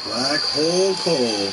Black hole coal.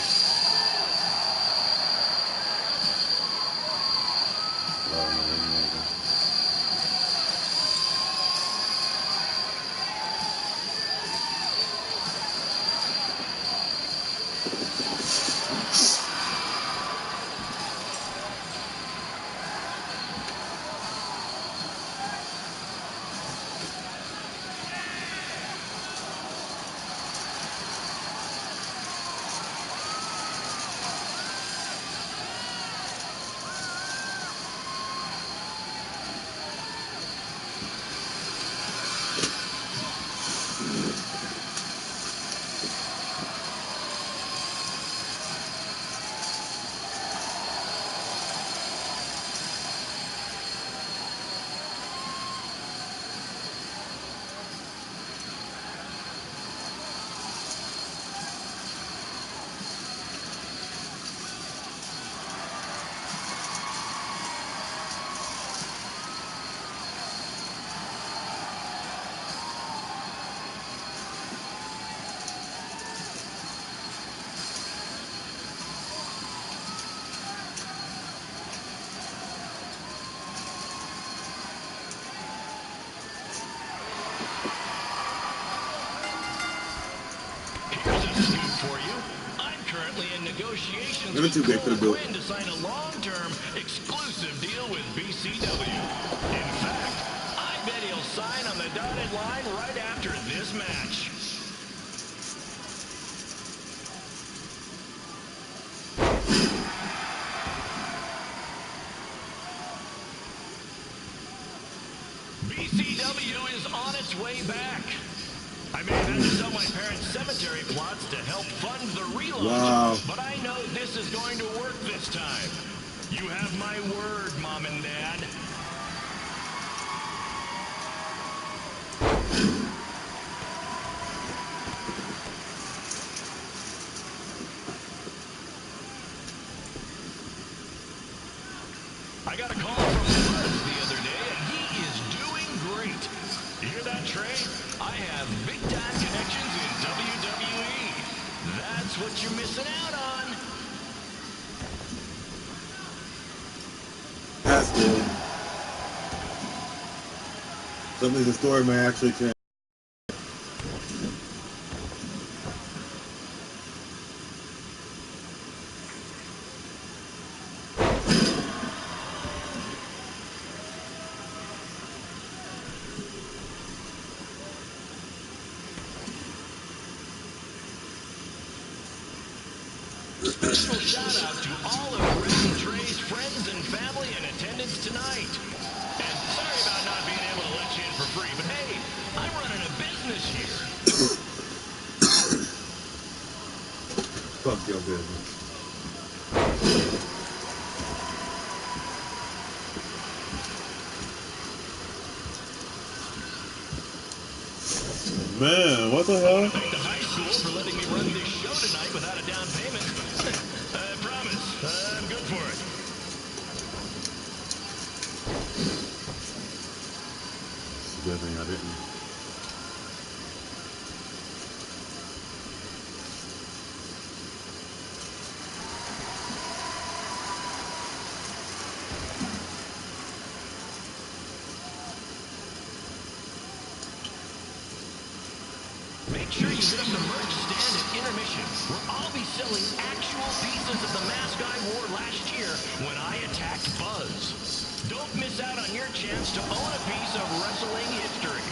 Negotiations They're too big for the bill. to sign a long-term exclusive deal with BCW. In fact, I bet he'll sign on the dotted line right after this match. BCW is on its way back. I may have had to sell my parents' cemetery plots to help fund the relaunch, but I know this is going to work this time. You have my word, Mom and Dad. I got a call from Buzz the other day, and he is doing great. You hear that, Trey? I have big-time connections in WWE. That's what you're missing out on. That's cool. Something the story may actually change. Special shout out to all of Red and Trey's friends and family in attendance tonight. And sorry about not being able to let you in for free, but hey, I'm running a business here. Fuck your business. Man, what the hell? Thank the high school for letting me run this show tonight without a down payment. I promise, I'm good for it. It's a good thing I didn't. Make sure you hit up the merch stand at intermission, where I'll be selling actual pieces of the mask I wore last year when I attacked Buzz. Don't miss out on your chance to own a piece of wrestling history.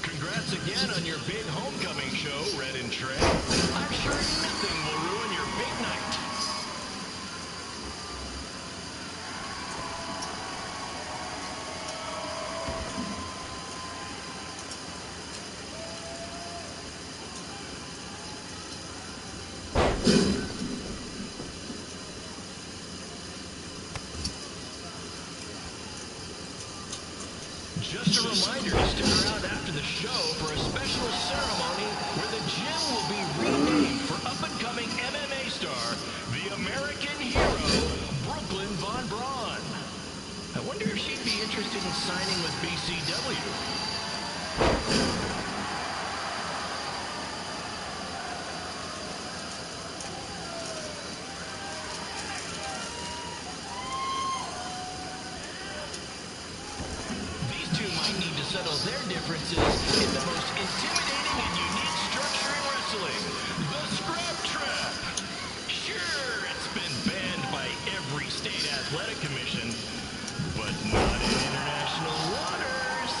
Congrats again on your big homecoming show, Red and Trey. I'm sure nothing will ruin your big night. Just a reminder to stick around after the show for a special ceremony where the gym will be renamed for up-and-coming MMA star, the American interested in signing with BCW. These two might need to settle their differences in the most intimidating and unique structure in wrestling, the Scrap Trap. Sure, it's been banned by every state athletic commission, but not in international waters.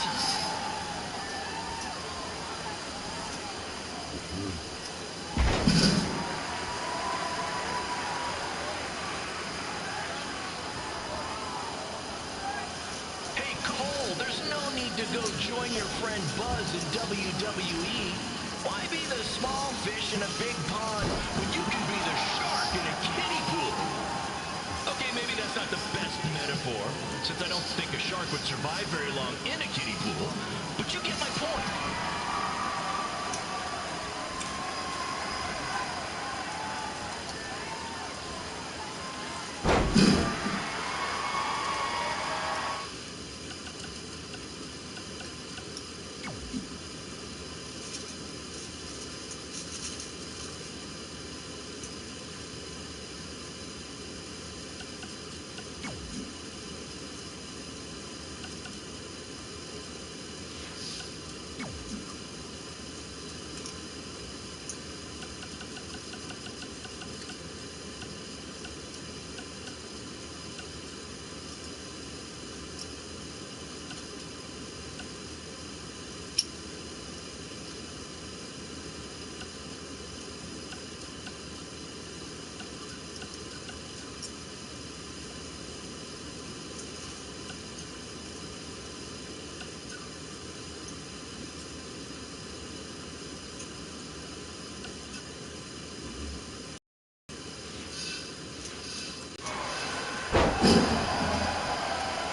Hey, Cole, there's no need to go join your friend Buzz in WWE. Why be the small fish in a big pond when you can be the shark in a kiddie pool? Okay, maybe that's not the best metaphor, since I don't think a shark would survive very long in a kiddie pool, but you get my point.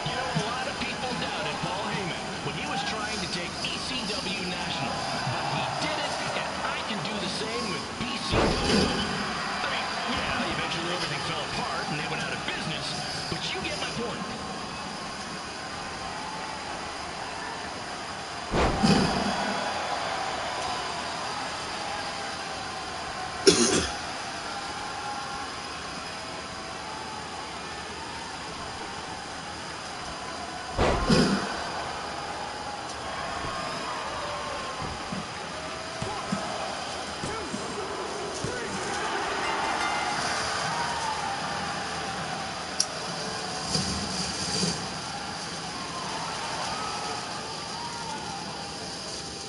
You know, a lot of people doubted Paul Heyman when he was trying to take ECW National, but he did it, and I can do the same with BCW. I mean, yeah, eventually everything fell apart and they went out of business, but you get my point.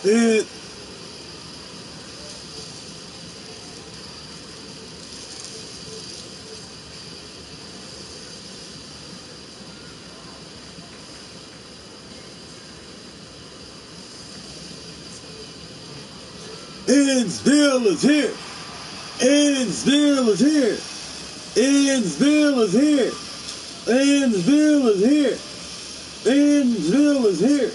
It. Innsville is here. Innsville is here. Innsville is here. Innsville is here. Innsville is here.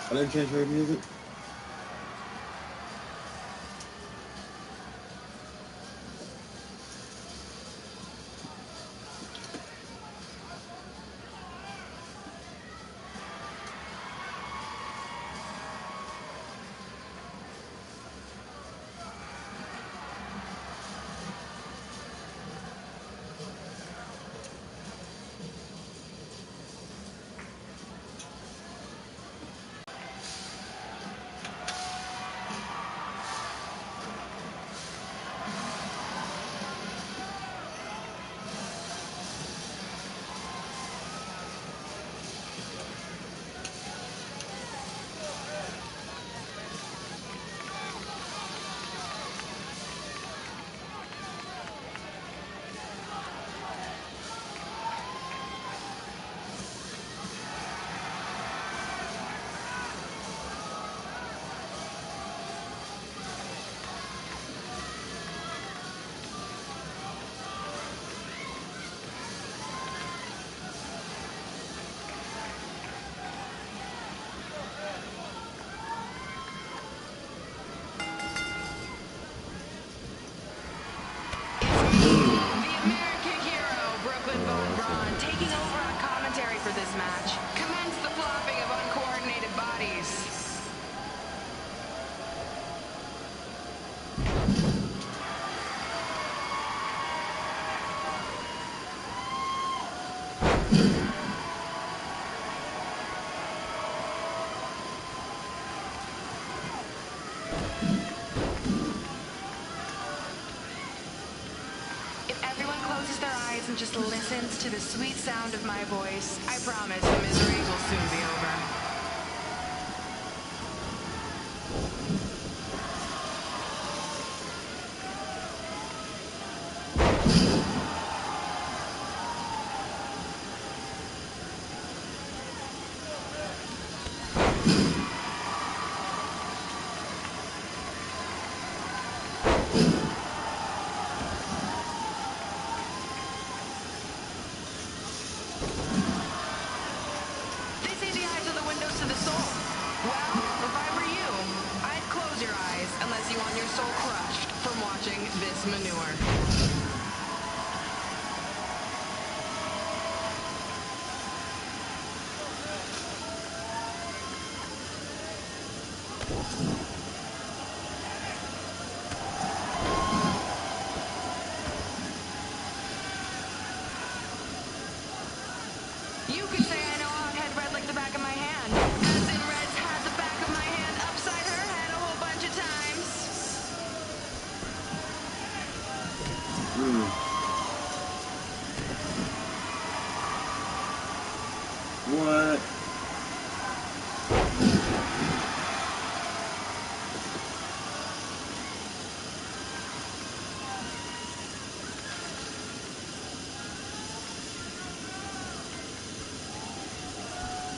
I didn't change her music. this match. Commence the flopping of uncoordinated bodies. If everyone closes their eyes and just listens to the sweet sound of my voice, I promise the misery will soon be over. They say the eyes are the windows to the soul. Well, if I were you, I'd close your eyes unless you want your soul crushed from watching this manure. You could say I know Hothead Red like the back of my hand. As in Red's had the back of my hand upside her head a whole bunch of times. What?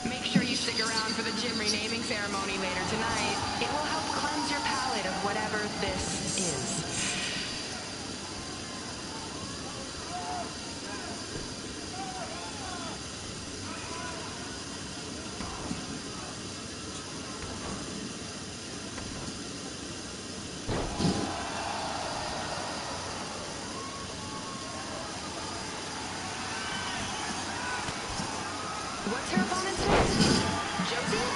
Make sure you stick around for the gym renaming ceremony later tonight. It will help cleanse your palate of whatever this is. What's her opponent's name? Josie?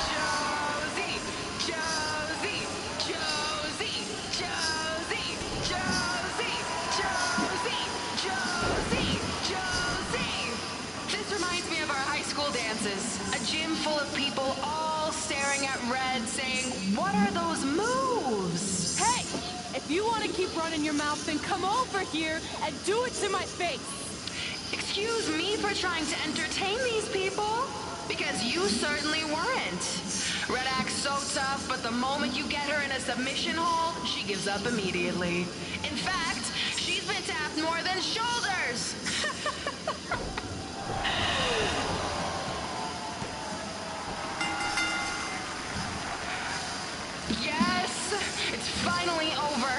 Josie! Josie! Josie! Josie! Josie! Josie! Josie! Josie! This reminds me of our high school dances. A gym full of people all staring at Red saying, "What are those moves?" Hey! If you want to keep running your mouth, then come over here and do it to my face! Excuse me for trying to entertain these people? Because you certainly weren't. Red acts so tough, but the moment you get her in a submission hold, she gives up immediately. In fact, she's been tapped more than shoulders. Yes, it's finally over.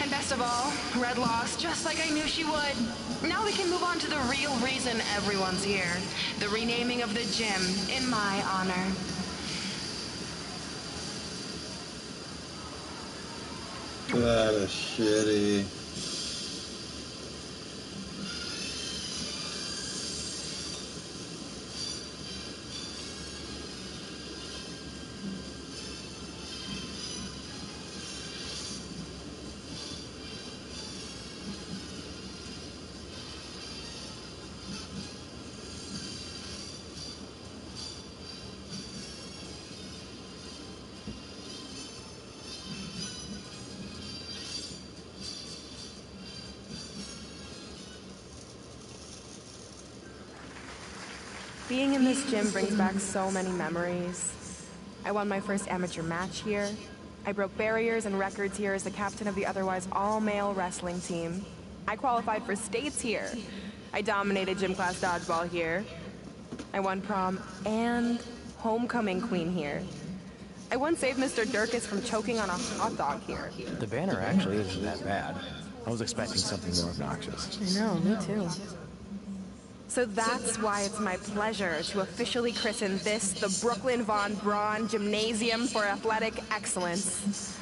And best of all, Red lost just like I knew she would. Now we can move on to the real reason everyone's here. The renaming of the gym in my honor. That is shitty. Being in this gym brings back so many memories. I won my first amateur match here. I broke barriers and records here as the captain of the otherwise all-male wrestling team. I qualified for states here. I dominated gym class dodgeball here. I won prom and homecoming queen here. I once saved Mr. Durkis from choking on a hot dog here. The banner actually isn't that bad. I was expecting something more obnoxious. I know, me too. So that's why it's my pleasure to officially christen this the Brooklyn Von Braun Gymnasium for Athletic Excellence.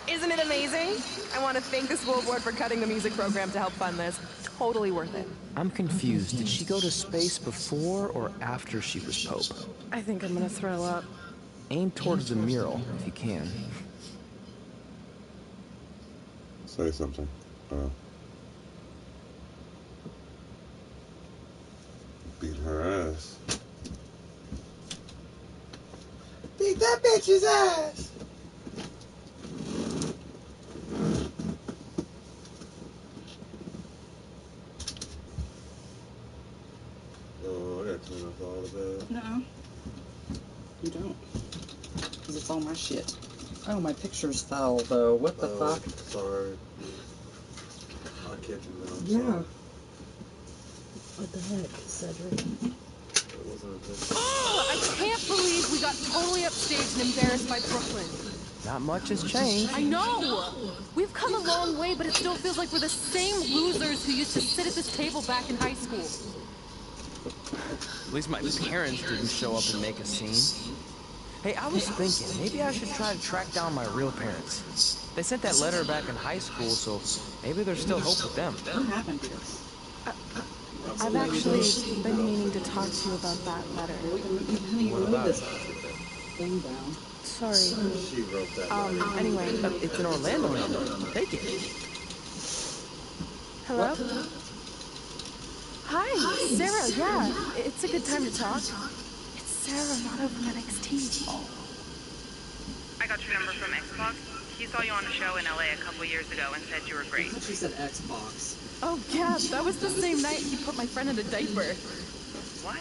Isn't it amazing? amazing. I want to thank the school board for cutting the music program to help fund this. Totally worth it. I'm confused. Did she go to space before or after she was Pope? I think I'm gonna throw up. Aim towards the mural, if you can. Say something. Beat her ass. Beat that bitch's ass! Oh, I gotta clean up all of that. No, you don't. Because it's all my shit. Oh, my pictures fell, though. What the fuck? Sorry. I'll catch you now. Yeah. What the heck, Cedric? It wasn't a picture. I can't believe we got totally upstaged and embarrassed by Brooklyn. Not much has changed. I know! We've come a long way, but it still feels like we're the same losers who used to sit at this table back in high school. At least my parents didn't show up and make a scene. Hey, I was thinking, maybe I should try to track down my real parents. They sent that letter back in high school, so maybe there's still hope with them. What happened here? I've actually been meaning to talk to you about that letter. What about this thing down? Sorry. She wrote that. Anyway. It's an Orlando number. Take it. Hello? Hi, Sarah, yeah. It's a good time to talk. It's Sarah, not over at NXT. I got your number from Xbox. He saw you on a show in LA a couple years ago and said you were I great. thought she said Xbox. Oh, yeah, that was the same night he put my friend in a diaper. What?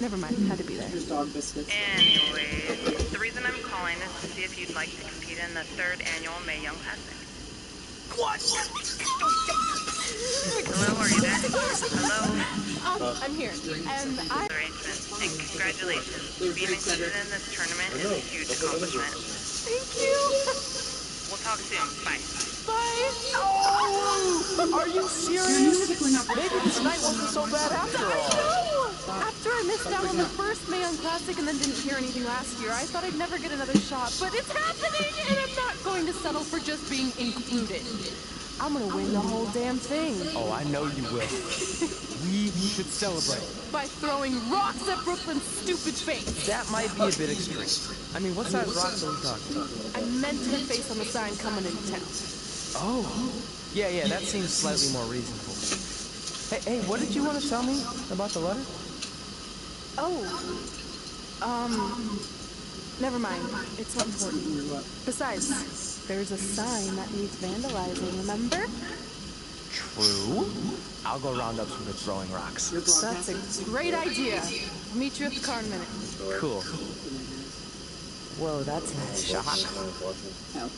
Never mind, had to be there. Here's dog biscuits. Anyways, the reason I'm calling is to see if you'd like to compete in the 3rd annual Mae Young Classic. What? Hello, are you there? Hello? I'm here, and I... Arrangements. And congratulations. Being included in this tournament is a huge accomplishment. Thank you! We'll talk soon. Bye. Bye! Oh! Are you serious? Maybe this night wasn't so bad after all. No! After I missed out on the first Mae Young Classic and then didn't hear anything last year, I thought I'd never get another shot, but it's happening, and I'm not going to settle for just being included. I'm gonna win the whole damn thing. Oh, I know you will. We should celebrate. By throwing rocks at Brooklyn's stupid face. That might be a bit extreme. I mean, what size rocks are we talking? I meant her face on the sign coming into town. Oh. Yeah, that seems slightly more reasonable. Hey, what did you want to tell me about the letter? Oh. Never mind. It's not important. Besides, there's a sign that needs vandalizing, remember? True. I'll go round up some good throwing rocks. That's a great idea. I'll meet you at the car in a minute. Cool. Whoa, that's a shock. No.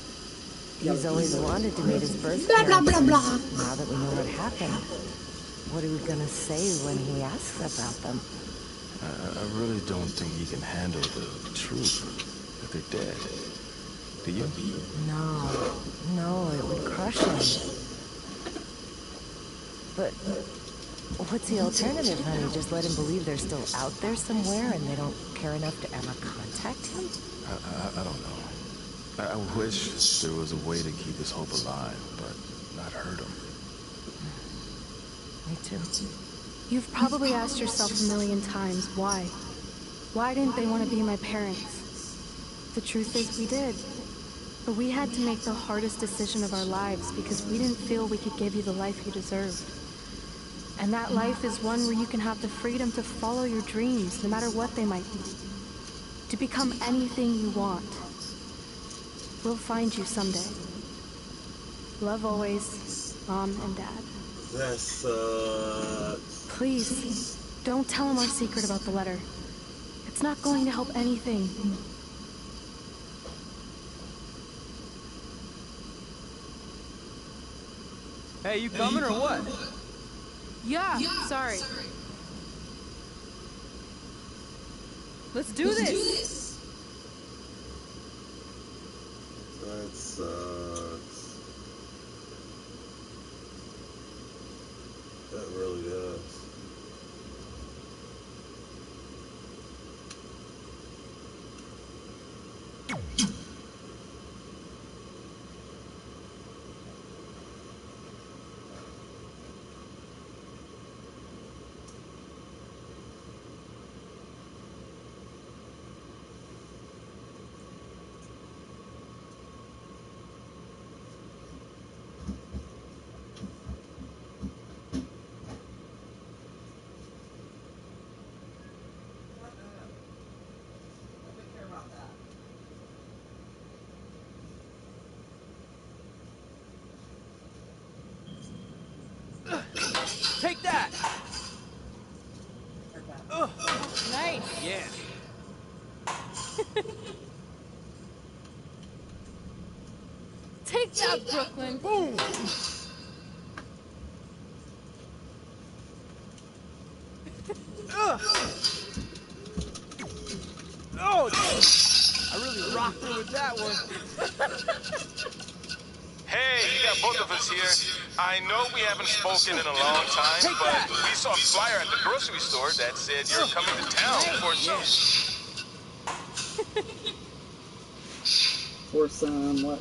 He's always wanted to meet his birth Blah, blah, parents. blah, blah. Now that we know what happened, what are we gonna say when he asks about them? I really don't think he can handle the truth that they're dead. Do you? No, it would crush him. But what's the alternative, honey? Just let him believe they're still out there somewhere and they don't care enough to ever contact him? I don't know. I wish there was a way to keep his hope alive, but not hurt him. Me too. You've probably asked yourself a million times, why? Why didn't they want to be my parents? The truth is, we did. But we had to make the hardest decision of our lives because we didn't feel we could give you the life you deserved. And that life is one where you can have the freedom to follow your dreams, no matter what they might be. To become anything you want. We'll find you someday. Love always, Mom and Dad. That sucks. Please, don't tell him our secret about the letter. It's not going to help anything. Hey, you coming or what? Yeah, sorry. Let's do this. That sucks. That really does. Take that! Nice. Yeah. Take that, Brooklyn. Boom! Oh! I really rocked her with that one. Hey, you got both of us here. I know we haven't spoken in a long time, but we saw a flyer at the grocery store that said you're coming to town for some... For some, what?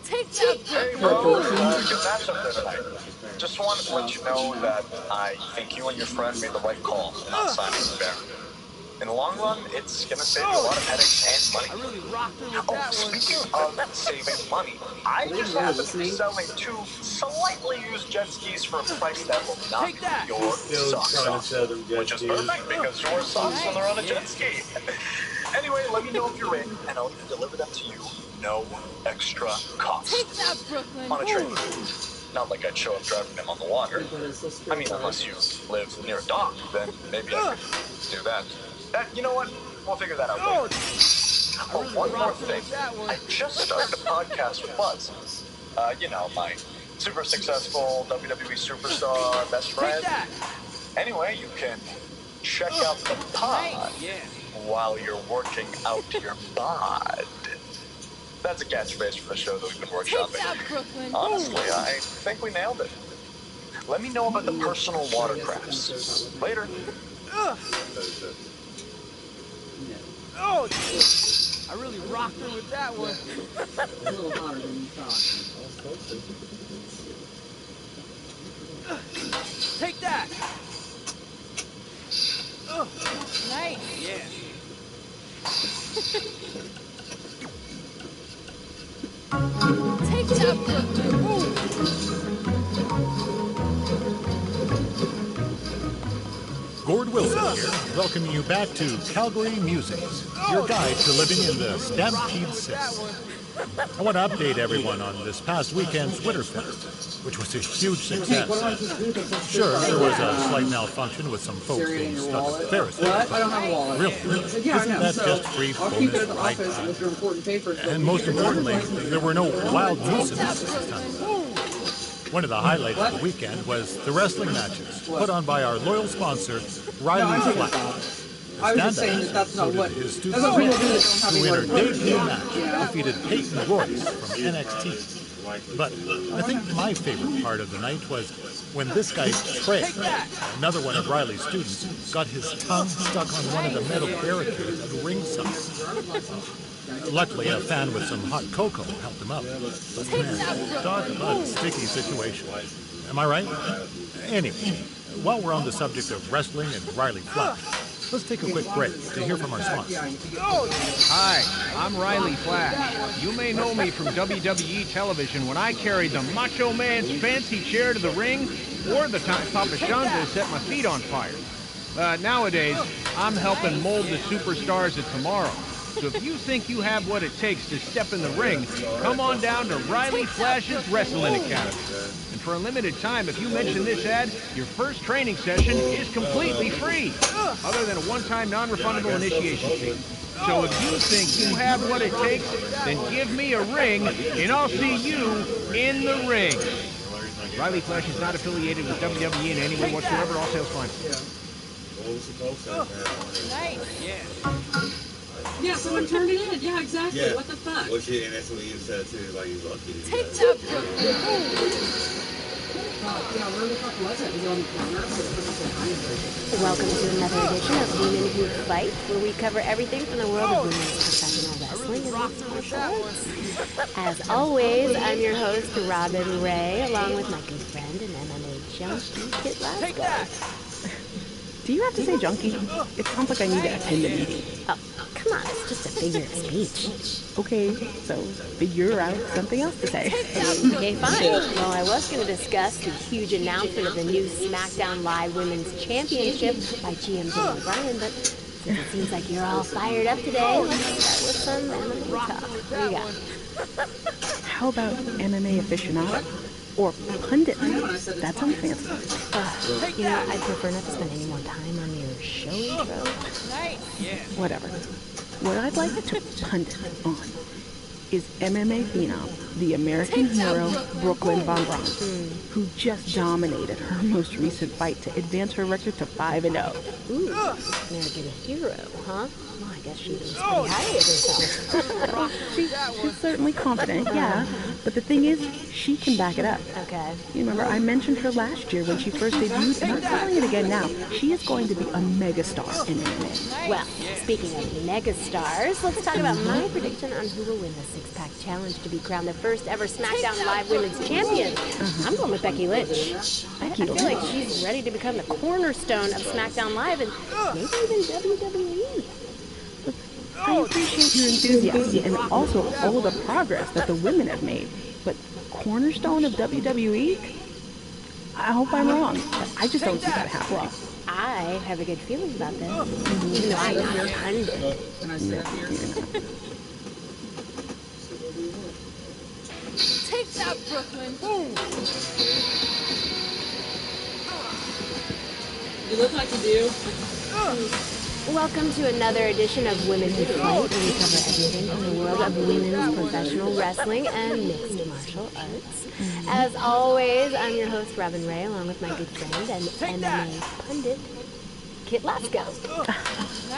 Take that, Hey, Brooklyn. bro. Good matchup there tonight. Just wanted to let you know that I think you and your friend made the right call in not signing the Baron. In the long run, it's gonna save you a lot of headaches and money. I really rocked her with Oh, that one. speaking of saving money, I just happen to be selling 2 slightly used jet skis for a price that will knock Take that. your Still socks trying to off. sell them jet Which is skis. perfect because you wear socks when they're on a jet ski. Anyway, let me know if you're in, and I'll even deliver them to you, no extra cost. Take that, Brooklyn. On a train. Not like I'd show up driving them on the water. I mean, unless you live near a dock, then maybe I could do that. You know what? We'll figure that out later. Oh, one more thing. I just started a podcast with Buzz. You know, my super successful WWE superstar best friend. Anyway, you can check out the pod while you're working out your bod. That's a catchphrase for the show that we've been workshopping. Take that, Brooklyn. Honestly, I think we nailed it. Let me know about the personal watercrafts. Later. Oh! I really rocked her with that one. A little hotter than you thought. Take that! Nice. Yeah. Take that, Brooklyn. Gord Wilson here, welcoming you back to Calgary Musings, your guide to living in the Stampede 6. I want to update everyone on this past weekend's Winterfest, which was a huge success. Sure, there was a slight malfunction with some folks being stuck at the Ferris wheel. What? I don't have a wallet. Really? Yeah, I Isn't know. that So just free I'll keep it bonus at the ride office time? with your important papers. And most importantly, there were no wild moose in this time. One of the highlights of the weekend was the wrestling matches put on by our loyal sponsor, Riley Flack. I was just saying that that's not what. His That's what people do that don't have who in any her words. debut match defeated Peyton Royce from NXT. But I think my favorite part of the night was when this guy Trey, another one of Riley's students, got his tongue stuck on one of the metal barricades at ringside. Luckily, a fan with some hot cocoa helped him out. But man, talk about a sticky situation. Am I right? Anyway, while we're on the subject of wrestling and Riley Flack, let's take a quick break to hear from our sponsor. Hi, I'm Riley Flash. You may know me from WWE television when I carried the Macho Man's fancy chair to the ring, or the time Papa Shango set my feet on fire. Nowadays, I'm helping mold the superstars of tomorrow. So if you think you have what it takes to step in the ring, come on down to Riley Flash's Wrestling Academy. And for a limited time, if you mention this ad, your first training session is completely free, other than a one-time non-refundable initiation fee. So if you think you have what it takes, then give me a ring, and I'll see you in the ring. Riley Flash is not affiliated with WWE in any way whatsoever. All sales fine. Nice. Yeah. Yeah, someone turned it in. Yeah, exactly. Yeah. What the fuck? Well, shit, and that's what he said too. Like he's lucky. Take that, Brooklyn. Yeah, where the fuck was it? Was it on the corner? Welcome to another edition of Women Who Fight, where we cover everything from the world of women's professional wrestling and mixed martial arts. As always, I'm your host, Robin Ray, along with my good friend and MMA junkie, Kit Lasco. Do you have to say junkie? It sounds like I need to attend a meeting. Oh, come on, it's just a figure of speech. Okay, so figure out something else to say. Okay, fine. Well, I was going to discuss the huge announcement of the new SmackDown Live Women's Championship by GM Jim O'Brien, but since it seems like you're all fired up today, let's start with some MMA talk. What do you got? How about MMA aficionado? Or pundit. That sounds fancy. You know, I'd prefer not to spend any more time on your show intro. Whatever. What I'd like to pundit on is MMA phenom, the American hero, Brooklyn Von Braun, who just dominated her most recent fight to advance her record to 5-0. Ooh, American hero, huh? Well, I guess she thinks pretty highly of herself. She's certainly confident, yeah. But the thing is, she can back it up. Okay. You remember, I mentioned her last year when she first debuted, and I'm telling it again now. She is going to be a megastar in MMA. Well, speaking of megastars, let's talk about my prediction on who will win the six-pack challenge to be crowned the first ever SmackDown Live Women's Champion. I'm going with Becky Lynch. I feel like she's ready to become the cornerstone of SmackDown Live and maybe even WWE. I appreciate your enthusiasm and also all the progress that the women have made. But cornerstone of WWE? I hope I'm wrong. But I just don't see that happening. I have a good feeling about this, even though I'm not a pundit. Take that, Brooklyn. Boom. You look like you do. Welcome to another edition of Women Who Fight, where we cover everything from the world of women's professional wrestling and mixed martial arts. As always, I'm your host, Robin Ray, along with my good friend and MMA pundit, Kit Lasko.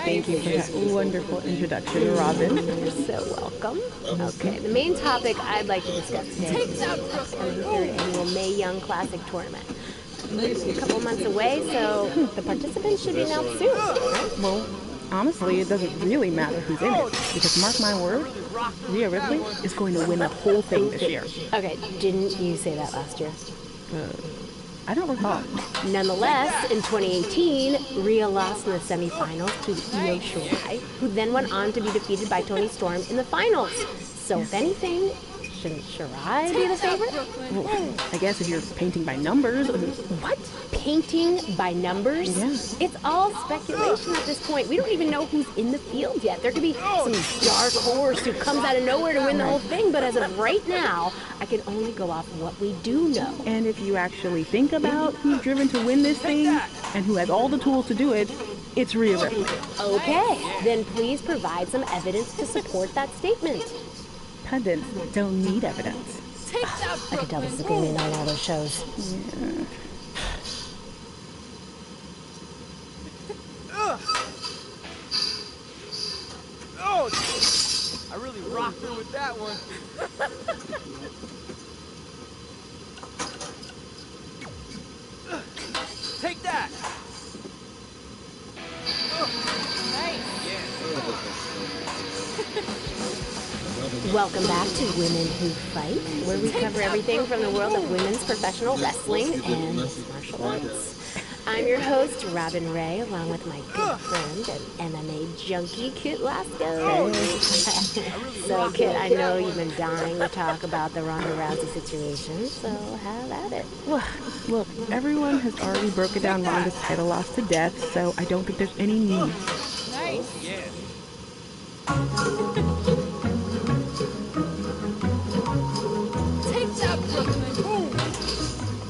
Thank you for that wonderful introduction, Robin. You're so welcome. Okay, the main topic I'd like to discuss today is the upcoming third annual Mae Young Classic tournament. It's a couple months away, so the participants should be announced soon, right? Well, honestly, it doesn't really matter who's in it, because mark my word, Rhea Ripley is going to win the whole thing this year. Okay, didn't you say that last year? I don't recall. Nonetheless, in 2018, Rhea lost in the semifinals to Io Shirai, who then went on to be defeated by Toni Storm in the finals. So if anything, shouldn't Shirai be the favorite? Well, I guess if you're painting by numbers. What? Painting by numbers? Yeah. It's all speculation at this point. We don't even know who's in the field yet. There could be some dark horse who comes out of nowhere to win the whole thing, but as of right now, I can only go off what we do know. And if you actually think about who's driven to win this thing and who has all the tools to do it, it's Rhea Ripley. Okay, then please provide some evidence to support that statement. Pundits don't need evidence. I could tell this is going to be on all those shows. Yeah. Oh, I really rocked her with that one. Take that. Welcome back to Women Who Fight, where we cover everything from the world of women's professional wrestling and martial arts. I'm your host, Robin Ray, along with my good friend and MMA junkie, Kit Lasko. So, Kit, I know you've been dying to talk about the Ronda Rousey situation, so have at it. Look, everyone has already broken down Ronda's title loss to death, so I don't think there's any need. Nice. Yeah.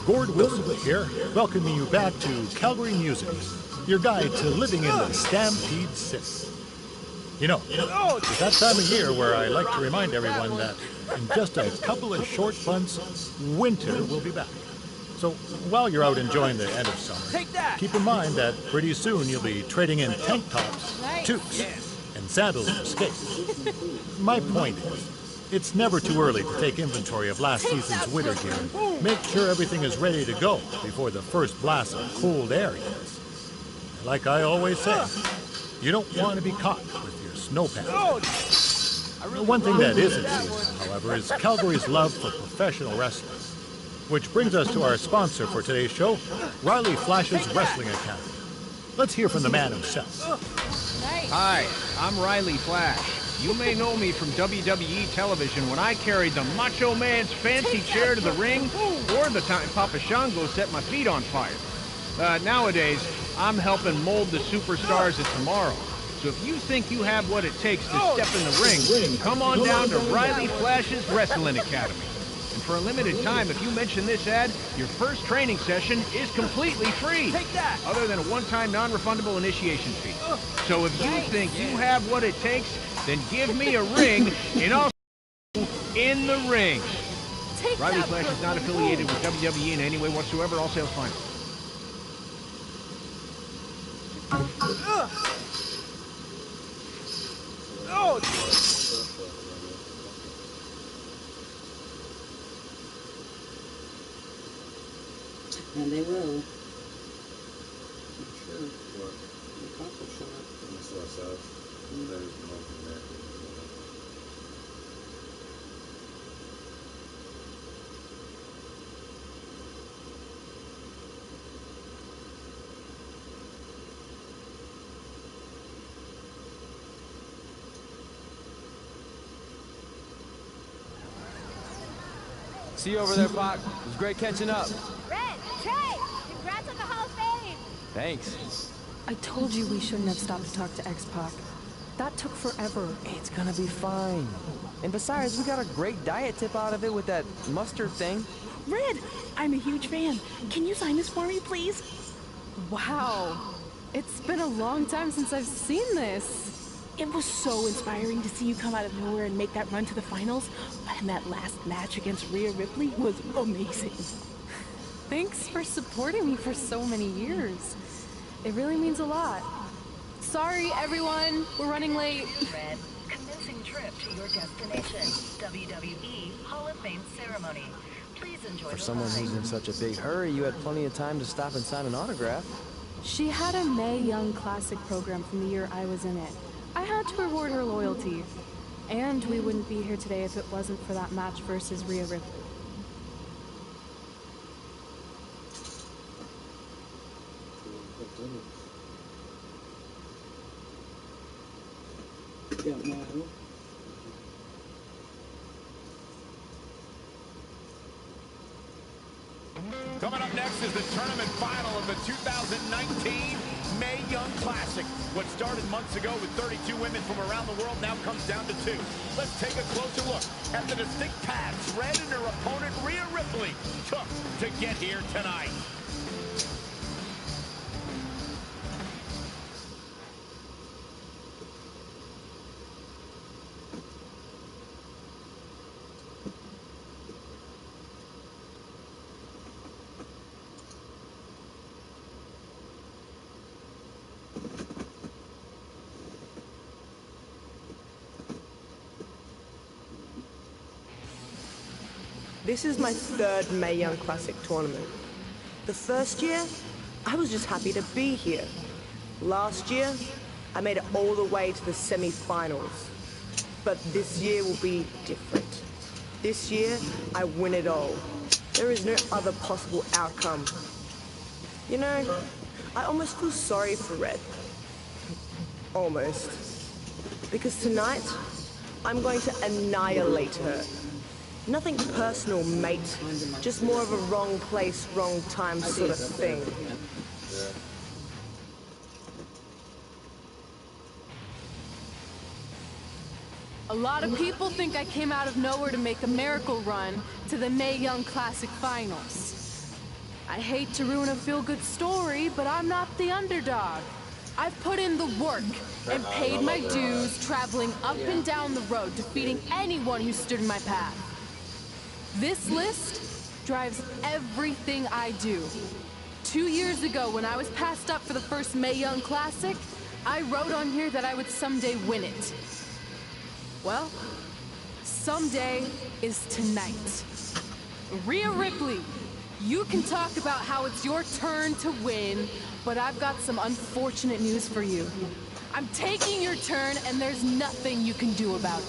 Gord Wilson here, welcoming you back to Calgary Musings, your guide to living in the Stampede City. You know, it's that time of year where I like to remind everyone that in just a couple of short months, winter will be back. So while you're out enjoying the end of summer, keep in mind that pretty soon you'll be trading in tank tops, toques, and sandals for skates. My point is, it's never too early to take inventory of last season's winter gear and make sure everything is ready to go before the first blast of cold air hits. Like I always say, you don't want to be caught with your snow pants. One thing that isn't seasonal, however, is Calgary's love for professional wrestling. Which brings us to our sponsor for today's show, Riley Flash's Wrestling Academy. Let's hear from the man himself. Hi, I'm Riley Flash. You may know me from WWE television when I carried the Macho Man's fancy chair to the ring, or the time Papa Shango set my feet on fire. Nowadays, I'm helping mold the superstars of tomorrow. So if you think you have what it takes to step in the ring, come on down to Riley Flash's Wrestling Academy. And for a limited time, if you mention this ad, your first training session is completely free. Take that! Other than a one-time non-refundable initiation fee. So if you think you have what it takes, then give me a ring, and I'll in the ring. Riley Flash is not affiliated with WWE in any way whatsoever. All sales final. And they will. I'm sure. What? The cops will show up. On the south side. There's North America. See you over there, Pac. It was great catching up. Red, Trey, congrats on the Hall of Fame. Thanks. I told you we shouldn't have stopped to talk to X-Pac. That took forever. It's gonna be fine. And besides, we got a great diet tip out of it with that mustard thing. Red, I'm a huge fan. Can you sign this for me, please? Wow. It's been a long time since I've seen this. It was so inspiring to see you come out of nowhere and make that run to the finals. And that last match against Rhea Ripley was amazing. Thanks for supporting me for so many years. It really means a lot. Sorry, everyone. We're running late. Red, commencing trip to your destination. WWE Hall of Fame ceremony. Please enjoy For the someone ride. who's in such a big hurry, you had plenty of time to stop and sign an autograph. She had a Mae Young Classic program from the year I was in it. I had to reward her loyalty. And we wouldn't be here today if it wasn't for that match versus Rhea Ripley. Don't know. Coming up next is the tournament final of the 2019 Mae Young Classic. What started months ago with 32 women from around the world now comes down to 2. Let's take a closer look at the distinct paths Red and her opponent Rhea Ripley took to get here tonight. This is my third Mae Young Classic tournament. The first year, I was just happy to be here. Last year, I made it all the way to the semi-finals. But this year will be different. This year, I win it all. There is no other possible outcome. You know, I almost feel sorry for Red. Almost. Because tonight, I'm going to annihilate her. Nothing personal, mate. Just more of a wrong place, wrong time sort of thing. A lot of people think I came out of nowhere to make a miracle run to the Mae Young Classic Finals. I hate to ruin a feel-good story, but I'm not the underdog. I've put in the work and paid my dues traveling up and down the road, defeating anyone who stood in my path. This list drives everything I do. 2 years ago, when I was passed up for the first Mae Young Classic, I wrote on here that I would someday win it. Well, someday is tonight. Rhea Ripley, you can talk about how it's your turn to win, but I've got some unfortunate news for you. I'm taking your turn, and there's nothing you can do about it.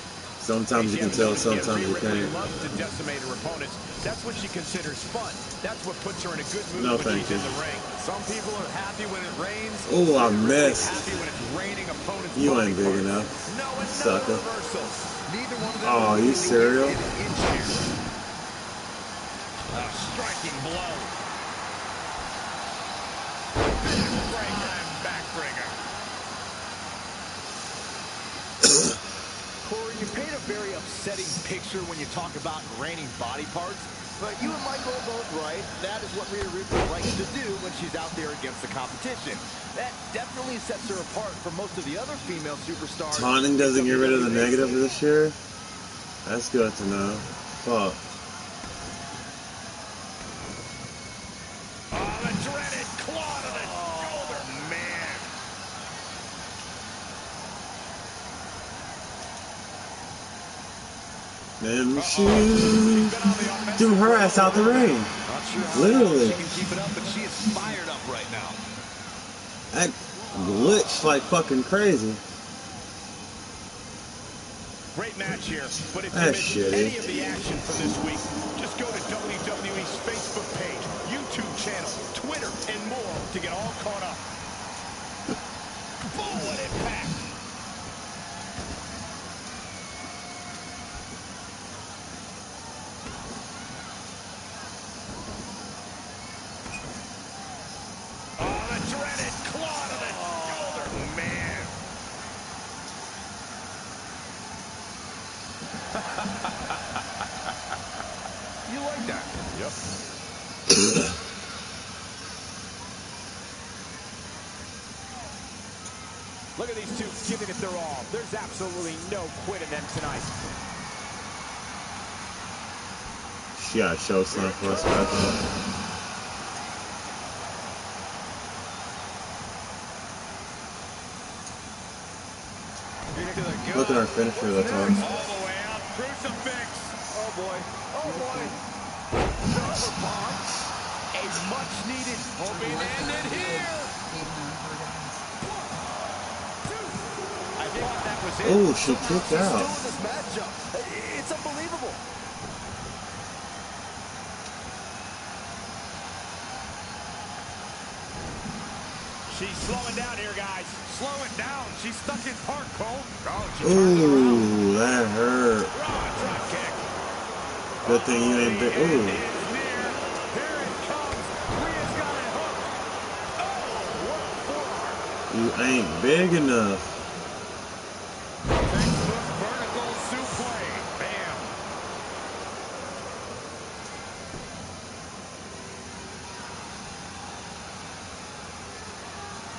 Sometimes you can tell, sometimes you can't. Loves to decimate her opponents. That's what she considers fun. That's what puts her in a good mood No, when thank she's you. in the ring. Some people are happy when it rains. Oh, I missed. Happy when it's raining opponents. You ain't big enough, sucker. Neither one of them Oh, you cereal? A striking blow. Backbreaker. Corey, you paint a very upsetting picture when you talk about raining body parts, but you and Michael are both right. That is what Rhea Ripley likes to do when she's out there against the competition. That definitely sets her apart from most of the other female superstars. Taunting doesn't get rid of the negative this year? That's good to know. Fuck. Oh, the dreaded claw to the shoulder, man. Them shoes threw her ass out the ring. Literally. She can keep it up, but she is fired up right now. That glitched like fucking crazy. Great match here, but if you That's missed shitty. any of the action from this week, just go to WWE's Facebook page, YouTube channel, Twitter, and more to get all caught up. Forward impact. Oh, the dreaded claw to the shoulder. Man. You like that? Yep. Look at these two giving it their all. There's absolutely no quit in them tonight. She got to show something for us back there. Look at our finisher, that's all. All the way out. Crucifix. Oh, boy. Oh, boy. Power bomb. A much-needed open ended here. I thought that was it. Oh, she Somehow kicked she's out. still in this matchup. It's unbelievable. She's slowing down here, guys. Slowing down. She's stuck in park, Cole. Oh, she turned it around. Ooh, that hurt. Raw drop kick. Good thing you ain't big. Ooh. Here it comes. Rhea's got it hooked. Oh, what a forearm. You ain't big enough. Textbook vertical suplex. Bam.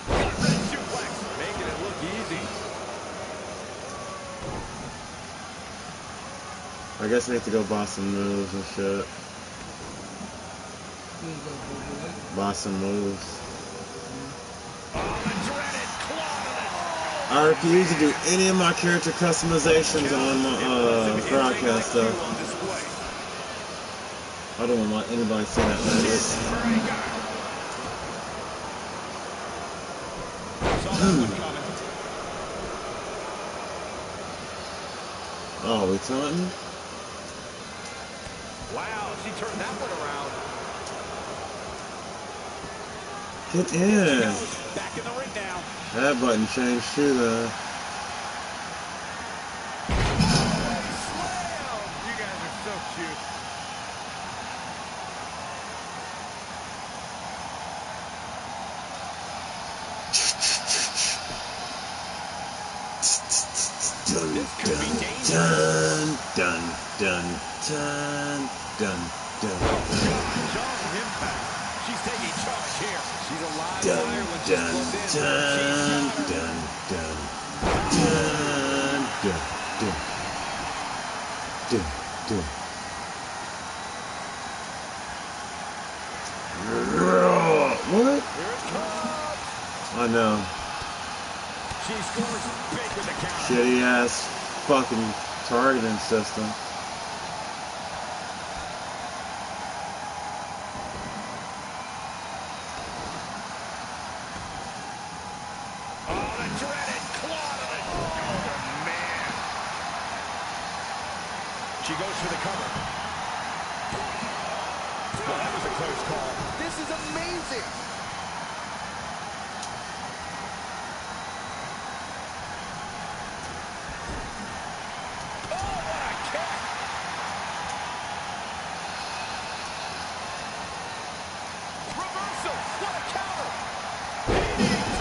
Red suplex. Making it look easy. I guess I need to go buy some moves and shit. Buy some moves. I refuse to do any of my character customizations on my broadcast though. I don't want anybody seeing that magic. Oh, we taunting? Wow, she turned that one around. Get in. Back in the ring now. That button changed too though. Slam! You guys are so cute. Dun dun dun dun dun dun dun dun. Strong impact. She's taking charge here. She's a live Dun wire when she's dun plugged in. dun dun dun dun dun dun dun dun. What? Here it comes. I know. She scores big with the count. Shitty ass fucking targeting system. Oh, the dreaded claw to the shoulder, man. She goes for the cover. Well, that was a close call. This is amazing. Oh, what a kick. Reversal. What a counter. DDT.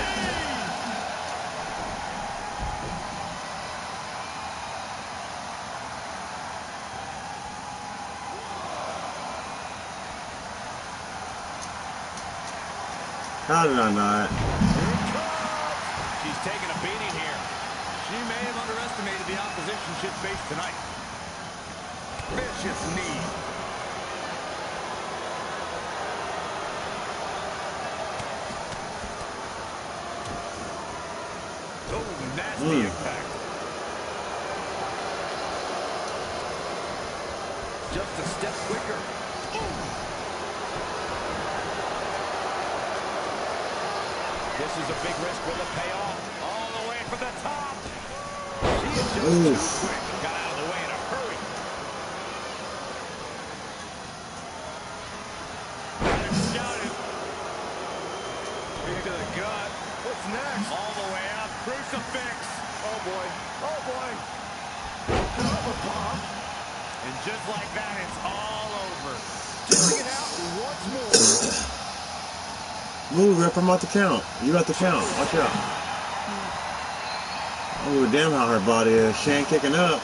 How did I not? She's taking a beating here. She may have underestimated the opposition she'd face tonight. Vicious knee. Oh, nasty impact. Just a step quicker. This is a big risk. Will it pay off? All the way for the top. She is just too quick. Got out of the way in a hurry. Got him scouted. Into the gut. What's next? All the way up. Crucifix. Oh, boy. Oh, boy. Cover bomb. And just like that, it's all over. Kicking it out once more. Move, Rip, I'm about to count. You got to count. Watch out. Oh, damn how her body is. She ain't kicking up.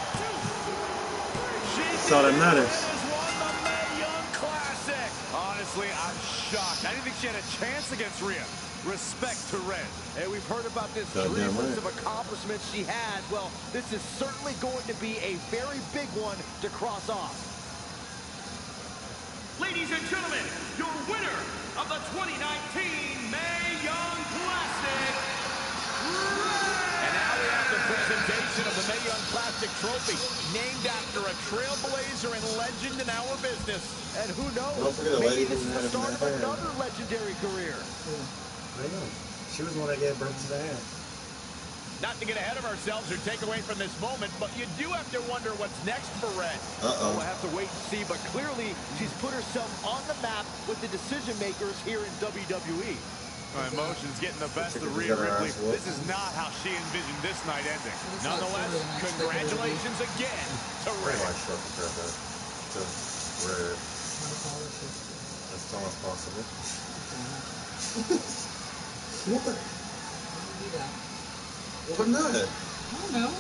That's all that matters. Honestly, I'm shocked. I didn't think she had a chance against Rhea. Respect to Red. Hey, we've heard about this dream list of accomplishments she has. Well, this is certainly going to be a very big one to cross off. Ladies and gentlemen, your winner of the 2019 Mae Young Classic, And now we have the presentation of the Mae Young Classic Trophy, named after a trailblazer and legend in our business. And who knows, maybe this is the start of another legendary career. I know. She was the one that gave birth to the hand. Not to get ahead of ourselves or take away from this moment, but you do have to wonder what's next for Red. Uh-oh. We'll have to wait and see, but clearly she's put herself on the map with the decision makers here in WWE. My emotions getting the best of Rhea Ripley. This is not how she envisioned this night ending. Nonetheless, congratulations again to Red. To Red. As tall as possible. What? What not? I don't know.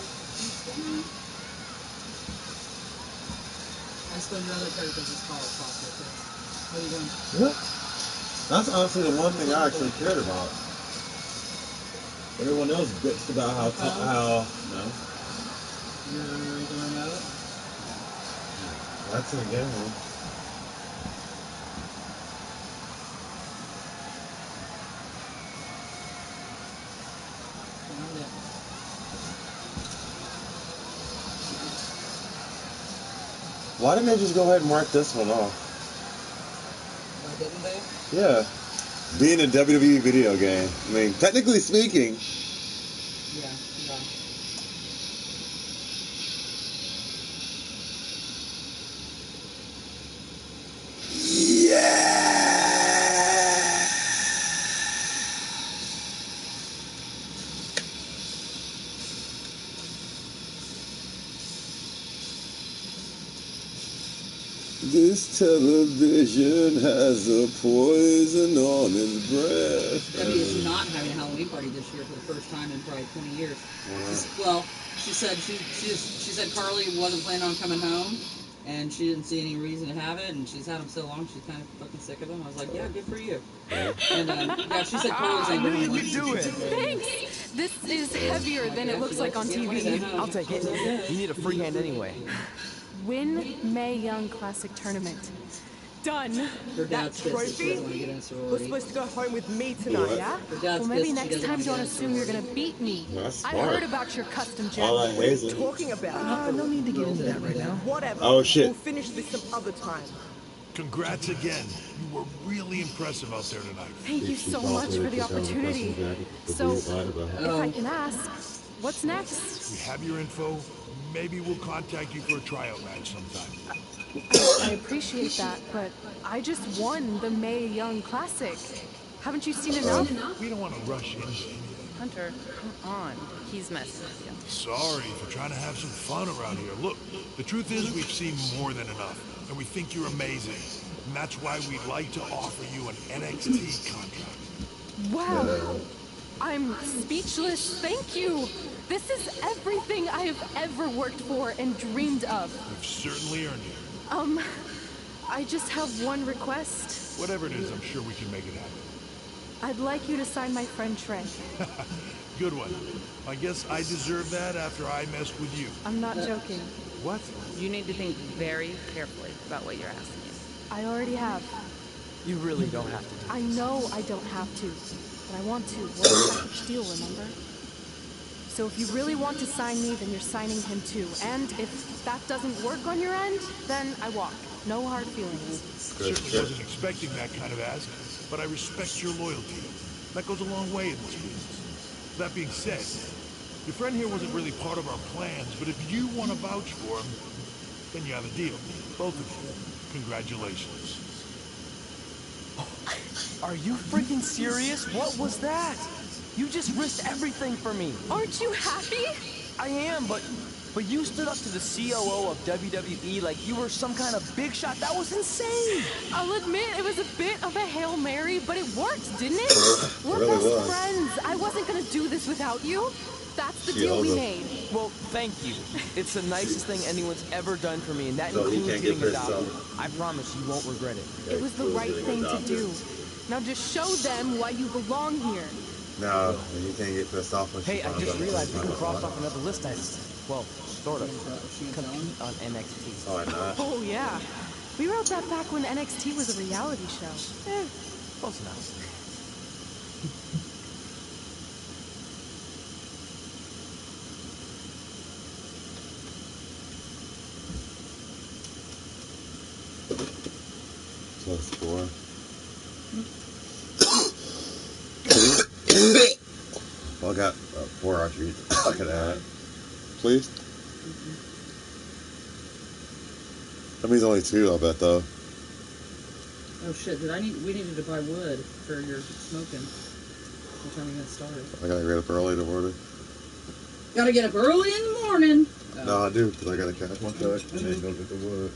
I suppose your other characters is tall as possible, too. What are you doing? What? That's honestly the one thing I actually cared about. Everyone else bitched about how no. You're doing that? That's in game. Why didn't they just go ahead and mark this one off? Why didn't they? Yeah. Being a WWE video game. I mean, technically speaking. Yeah. This television has a poison on its breath. Debbie is not having a Halloween party this year for the first time in probably 20 years. Well, she said she said Carly wasn't planning on coming home, and she didn't see any reason to have it, and she's had them so long she's kind of fucking sick of them. I was like, yeah, good for you. And yeah, she said Carly's ain't going to do it. Thanks. This is heavier than it looks like on TV. I'll take it. You need a free hand anyway. Win Mae Young Classic Tournament. Done. That trophy was supposed to go home with me tonight, yeah? Well, maybe next time don't assume you're gonna beat me. I heard about your custom gem. All I What are hate you is talking about? No need to get into that right now. Whatever. Oh, shit. We'll finish this some other time. Congrats again. You were really impressive out there tonight. Thank you so much for the opportunity. So, if I can ask, what's next? We have your info. maybe we'll contact you for a tryout match sometime. I appreciate that, but I just won the Mae Young Classic. Haven't you seen enough? We don't want to rush into anything. Hunter, come on. He's messing with you. Sorry for trying to have some fun around here. Look, the truth is we've seen more than enough, and we think you're amazing. And that's why we'd like to offer you an NXT contract. Wow. I'm speechless. Thank you. This is everything I have ever worked for and dreamed of. You've certainly earned it. I just have one request. Whatever it is, I'm sure we can make it happen. I'd like you to sign my friend Trey. Good one. I guess I deserve that after I messed with you. I'm not joking. What? You need to think very carefully about what you're asking. I already have. You really don't have to do I know I don't have to, but I want to. We're a package deal, remember? So if you really want to sign me, then you're signing him too. And if that doesn't work on your end, then I walk. No hard feelings. Certainly wasn't expecting that kind of ask, but I respect your loyalty. That goes a long way in this business. That being said, your friend here wasn't really part of our plans, but if you want to vouch for him, then you have a deal. Both of you. Congratulations. Are you freaking serious? What was that? You just risked everything for me. Aren't you happy? I am, but you stood up to the COO of WWE like you were some kind of big shot. That was insane. I'll admit it was a bit of a Hail Mary, but it worked, didn't it? We're really best was. friends. I wasn't gonna do this without you. That's the deal we made. Well, thank you. It's the nicest thing anyone's ever done for me, and that So he includes can't getting get adopted. pissed I promise you won't regret it. It was the right thing to do. Now just show them why you belong here. No, you can't get pissed off when Hey, she I finds just out realized we it's can not cross fun. off another list item. Well, sort of. Compete on NXT. Oh, not. Oh yeah. We wrote that back when NXT was a reality show. Close enough. +4. Well, I got 4 attributes I could add. Please? That means only 2, I'll bet, though. Oh shit, we needed to buy wood for your smoking. What time are you gonna start? I gotta get up early in the morning. Gotta get up early in the morning. Oh. No, I do, because I gotta cash my check and then go get the wood.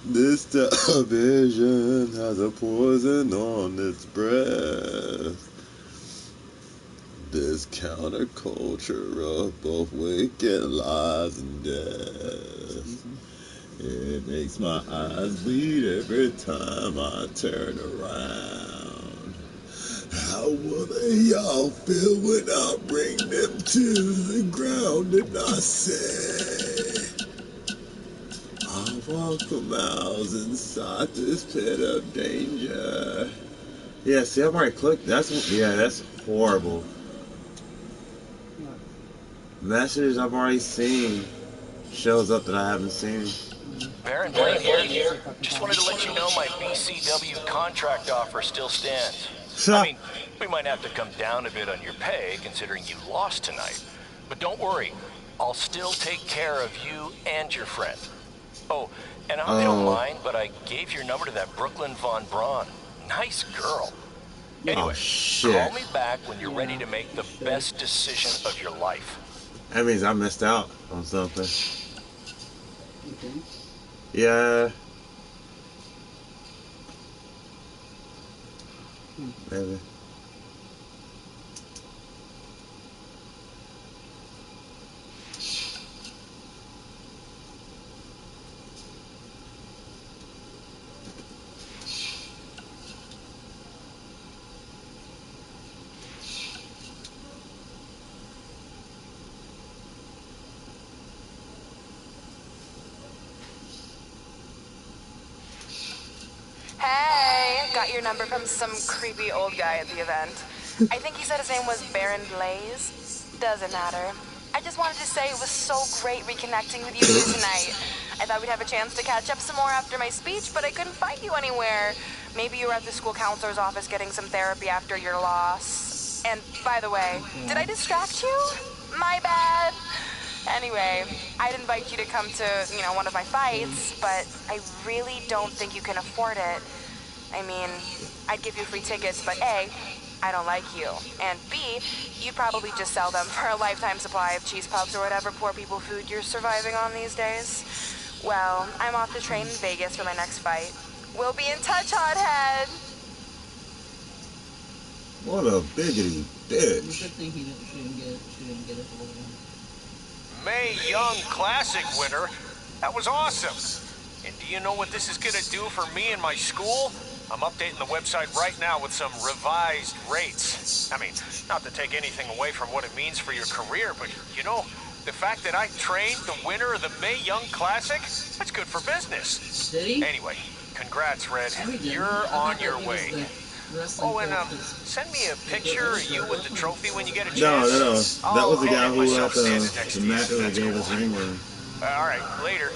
This television has a poison on its breath. This counterculture of both wicked lies and death. It makes my eyes bleed every time I turn around. How will they all feel when I bring them to the ground and I say, I've walked for miles inside this pit of danger. Yeah, see, I've already clicked. That's horrible. Messages I've already seen shows up that I haven't seen. Baron Blaine here. Just wanted to let you know my BCW contract offer still stands. I mean, we might have to come down a bit on your pay considering you lost tonight. But don't worry, I'll still take care of you and your friend. Oh, and I hope you don't mind, but I gave your number to that Brooklyn Von Braun. Nice girl. Anyway, call me back when you're ready to make the best decision of your life. That means I missed out on something. Yeah. Maybe. Hey, got your number from some creepy old guy at the event. I think he said his name was Baron Blaze. Doesn't matter. I just wanted to say it was so great reconnecting with you here tonight. I thought we'd have a chance to catch up some more after my speech, but I couldn't find you anywhere. Maybe you were at the school counselor's office getting some therapy after your loss. And by the way, did I distract you? My bad. Anyway, I'd invite you to come to, one of my fights, but I really don't think you can afford it. I mean, I'd give you free tickets, but A, I don't like you, and B, you'd probably just sell them for a lifetime supply of cheese puffs or whatever poor people food you're surviving on these days. Well, I'm off to train in Vegas for my next fight. We'll be in touch, hothead! What a biggity bitch. Good thing she didn't get it. Mae Young Classic winner. That was awesome. And do you know what this is gonna do for me and my school? I'm updating the website right now with some revised rates. I mean, not to take anything away from what it means for your career, but the fact that I trained the winner of the Mae Young Classic, that's good for business. Did he? Anyway, congrats, Red. You're on your way. Oh, and send me a picture of you with the trophy when you get a chance. No. That was the guy who at the match that gave us ring ring. All right, later.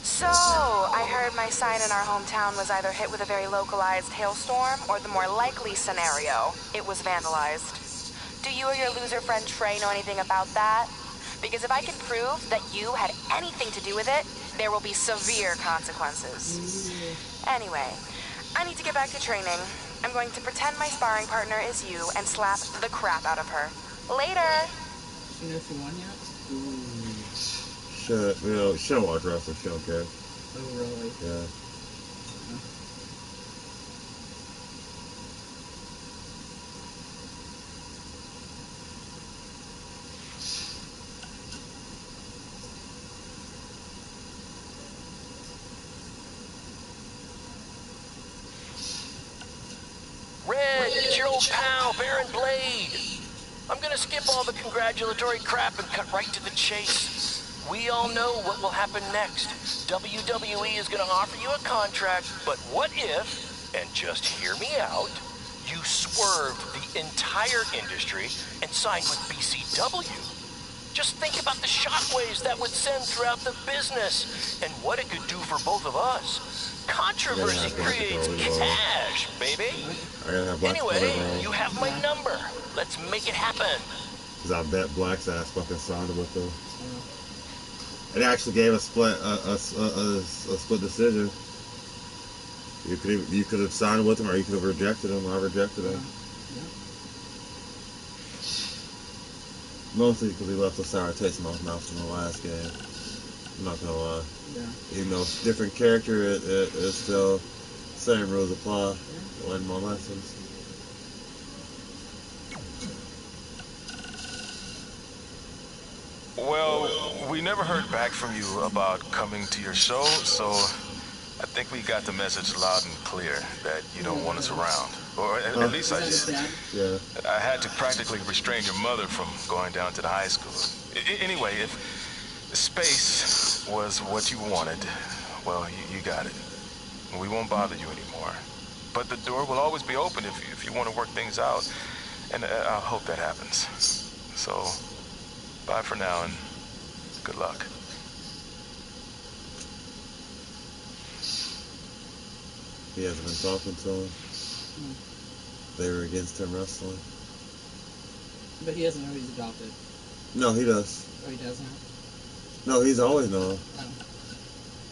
So, I heard my sign in our hometown was either hit with a very localized hailstorm or the more likely scenario, it was vandalized. Do you or your loser friend Trey know anything about that? Because if I can prove that you had anything to do with it, there will be severe consequences. Anyway, I need to get back to training. I'm going to pretend my sparring partner is you and slap the crap out of her. Later! You know if you won yet? She don't watch wrestling. She don't care. Oh, really? Yeah. Red, it's your old pal, Baron Blade. I'm gonna skip all the congratulatory crap and cut right to the chase. We all know what will happen next. WWE is gonna offer you a contract, but what if, and just hear me out, you swerved the entire industry and signed with BCW? Just think about the shockwaves that would send throughout the business and what it could do for both of us. Controversy creates cash, baby. Anyway, you have my number. Let's make it happen. Because I bet Black's ass fucking signed with them. It actually gave a split decision. You could have signed with him, or you could have rejected him. I rejected him. Mostly because he left a sour taste in my mouth in the last game. I'm not gonna lie. Yeah. Even though different character, it's still same rules apply. Learn more lessons. Well, we never heard back from you about coming to your show, so I think we got the message loud and clear that you don't want us around. Or at least I did. Yeah. I had to practically restrain your mother from going down to the high school. Anyway, if space was what you wanted, well, you got it. We won't bother you anymore. But the door will always be open if you want to work things out, and I hope that happens. So, bye for now, and good luck. He hasn't been talking to him. They were against him wrestling. But he doesn't know he's adopted. No, he does. Oh, he does now? No, he's always known. Oh.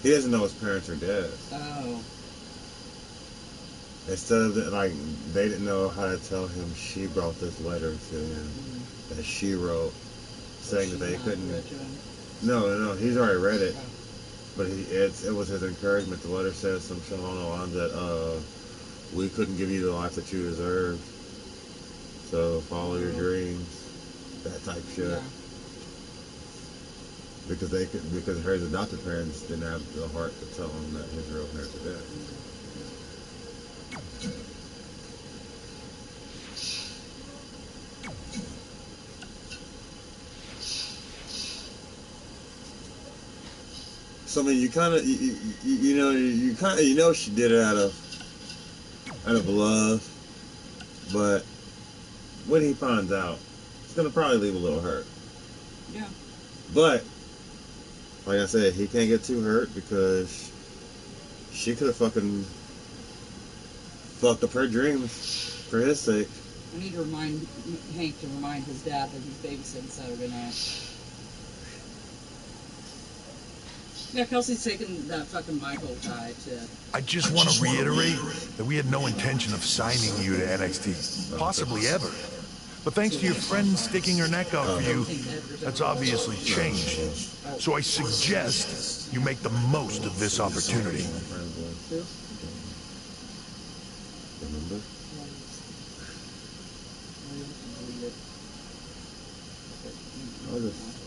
He doesn't know his parents are dead. Oh. Instead of they didn't know how to tell him she brought this letter to him that she wrote, saying that they couldn't. No, he's already read it, but it was his encouragement. The letter says some shit along the lines that we couldn't give you the life that you deserve, so follow your dreams, that type shit. Yeah. Because her adopted parents didn't have the heart to tell him that his real parents are dead. So I mean, you know she did it out of love, but when he finds out, it's gonna probably leave a little hurt. Yeah. But, like I said, he can't get too hurt because she could have fucking fucked up her dreams for his sake. I need to remind Hank to remind his dad that he's babysitting Saturday night. Yeah, Kelsey's taking that fucking Michael guy to... I just want to reiterate that we had no intention of signing you to NXT. Possibly ever. But thanks to your friend sticking her neck out for you, that's obviously changed. So I suggest you make the most of this opportunity. I'll just